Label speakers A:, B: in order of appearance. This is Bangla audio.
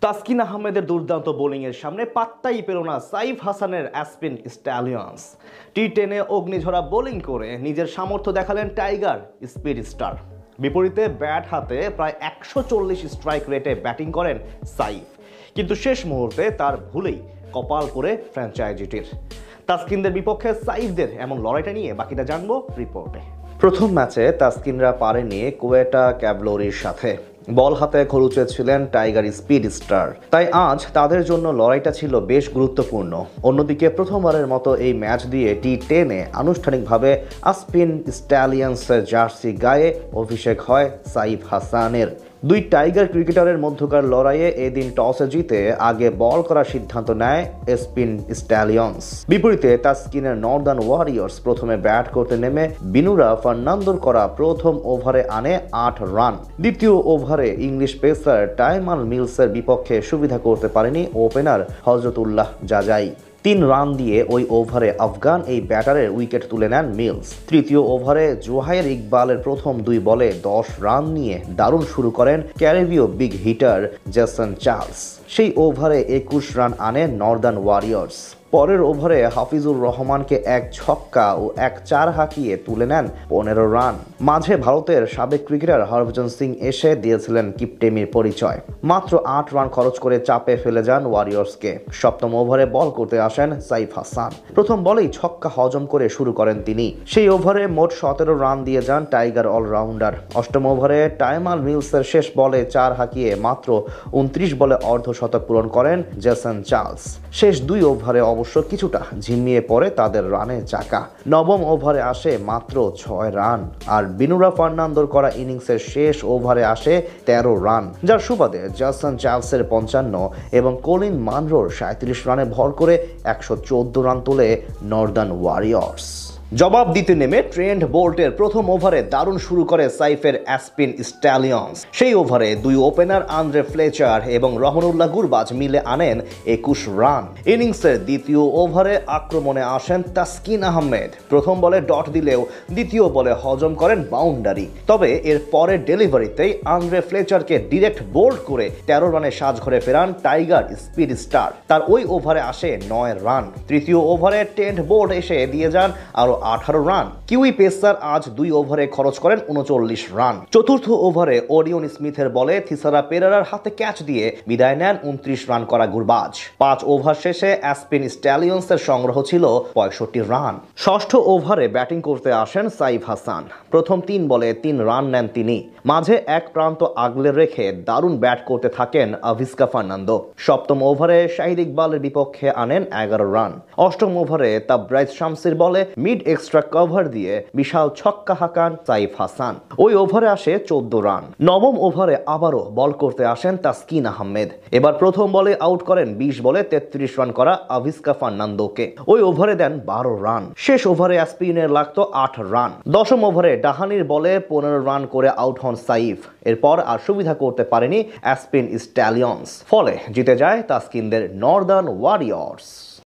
A: তাসকিন আহমেদের দুর্দান্ত বোলিংয়ের সামনে পাত্তাই পেল না সাইফ হাসানের অ্যাসপিন স্ট্যালিয়ন্স। টি10-এ অগ্নিঝরা বোলিং করে নিজের সামর্থ্য দেখালেন টাইগার স্পিড স্টার। বিপরীতে ব্যাট হাতে প্রায় 140 স্ট্রাইক রেটে ব্যাটিং করেন সাইফ, কিন্তু শেষ মুহূর্তে তার ভুলেই কপাল পড়ে ফ্র্যাঞ্চাইজিটির। তাসকিনদের বিপক্ষে সাইফদের এমন লড়াইটা নিয়ে বাকিটা জানবো রিপোর্টে। প্রথম ম্যাচে তাসকিনরা পারেনি কুয়েটা ক্যাভলরির সাথে। বল হাতে খরুচে ছিলেন টাইগার স্পিড স্টার, তাই আজ তাদের জন্য লড়াইটা ছিল বেশ গুরুত্বপূর্ণ। অন্যদিকে প্রথমবারের মতো এই ম্যাচ দিয়ে টি10-এ আনুষ্ঠানিকভাবে অ্যাসপিন স্ট্যালিয়ন্সের জার্সি গায়ে অভিষেক হয় সাইফ হাসানের। দুই টাইগার ক্রিকেটারের মধ্যকার লড়াইয়ে এদিন টসে জিতে আগে বল করার সিদ্ধান্ত নেয় অ্যাসপিন স্ট্যালিয়ন্স। বিপরীতে তাসকিনের নর্দার্ন ওয়ারিয়র্স প্রথমে ব্যাট করতে নেমে বিনুরা ফার্নান্দোর করা প্রথম ওভারে আনে 8 রান। দ্বিতীয় ওভারে ইংলিশ পেসার টাইমাল মিলসের বিপক্ষে সুবিধা করতে পারেনি ওপেনার হজরতুল্লাহ জাজাই। 3 রান দিয়ে ওই ওভারে আফগান এই ব্যাটারের উইকেট তুলে নেন মিলস। তৃতীয় ওভারে জোহাইর ইকবালের প্রথম 2 বলে 10 রান নিয়ে দারুণ শুরু করেন ক্যারিবীয় বিগ হিটার জেসন চার্লস। সেই ওভারে 21 রান আনে নর্দার্ন ওয়ারিয়র্স। পরের ওভারে হাফিজুর রহমানকে 1 ছক্কা ও 1 চার হাঁকিয়ে তুলে নেন 15 রান। মাঝে ভারতের সাবেক ক্রিকেটার হরভজন সিং এসে দিয়েছিলেন কিপটেমির পরিচয়। মাত্র 8 রান খরচ করে চাপে ফেলে যান ওয়ারিয়র্সকে। সপ্তম ওভারে বল করতে আসেন সাইফ হাসান। প্রথম বলেই ছক্কা হজম করে শুরু করেন তিনি। সেই ওভারে মোট 17 রান দিয়ে যান টাইগার অলরাউন্ডার। অষ্টম ওভারে টাইমাল মিলসের শেষ বলে 4 হাঁকিয়ে মাত্র 29 বলে অর্ধশতক পূরণ করেন জেসন চার্লস। শেষ 2 ওভারে অবশ্য কিছুটা ঝিমিয়ে পড়ে তাদের রানের চাকা। নবম ওভারে আসে মাত্র 6 রান, আর বিনুরা ফার্নান্দোর করা ইনিংসের শেষ ওভারে আসে 13 রান, যার সুবাদে জেসন চার্লসের 55 এবং কলিন মানরোর 37 রানে ভর করে 114 রান তোলে নর্দার্ন ওয়ারিয়র্স। জবাব দিতে নেমে ট্রেন্ট বোল্টের প্রথম ওভারে দারুণ শুরু করে সাইফের অ্যাসপিন স্ট্যালিয়ন্স। সেই ওভারে 2 ওপেনার আন্দ্রে ফ্লেচার এবং রহমানুল্লাহ গুরবাজ মিলে আনেন 21 রান। ইনিংসের দ্বিতীয় ওভারে আক্রমণে আসেন তাসকিন আহমেদ। প্রথম বলে ডট দিলেও দ্বিতীয় বলে হজম করেন বাউন্ডারি। তবে এর পরের ডেলিভারিতেই আন্দ্রে ফ্লেচারকে ডিরেক্ট বোল্ড করে 13 রানে সাজঘরে ফেরান টাইগার স্পিড স্টার। তার ওই ওভারে আসে 9 রান। তৃতীয় ওভারে ট্রেন্ট বোল্ট এসে দিয়ে যান আরো 18 রান। কিউই পেসার আজ 2 ওভারে খরচ করেন 39 রান। চতুর্থ ওভারে ওরিয়ন স্মিথের বলে থিসারা পেরেরার হাতে ক্যাচ দিয়ে বিদায় নেন 29 রান করা গুরবাজ। 5 ওভার শেষে অ্যাসপিন স্ট্যালিয়ন্সের সংগ্রহ ছিল 65 রান। ষষ্ঠ ওভারে ব্যাটিং করতে আসেন সাইফ হাসান। প্রথম 3 বলে 3 রান নেন তিনি। মাঝে এক প্রান্ত আগলে রেখে দারুণ ব্যাট করতে থাকেন আভিস্কা ফার্নান্দো। সপ্তম ওভারে শাহিদ ইকবালের বিপক্ষে আনেন 11 রান। অষ্টম ওভারে তাবরাইজ শামসির বলে মিড এক্সট্রা কভার দিয়ে বিশাল ছক্কা হাঁকান সাইফ হাসান। ওই ওভারে আসে 14 রান। নবম ওভারে আবারও বল করতে আসেন তাসকিন আহমেদ। এবার প্রথম বলে আউট করেন 20 বলে 33 রান করা আভিস্কা ফার্নান্দোকে। ওই ওভারে দেন 12 রান। শেষ ওভারে অ্যাসপিনের লাগতো 8 রান। দশম ওভারে ডাহানির বলে 15 রান করে আউট হন সাইফ। এরপর আর সুবিধা করতে পারেনি অ্যাসপিন স্ট্যালিয়ন্স। ফলে জিতে যায় তাসকিনদের নর্দার্ন ওয়ারিয়র্স।